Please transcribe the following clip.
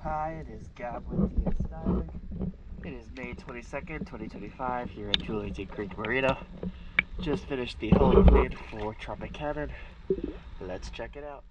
Hi, it is Gab with DS Diving. It is May 22nd, 2025 here at Julington Creek Marina. Just finished the hull clean for Tropicannon. Let's check it out.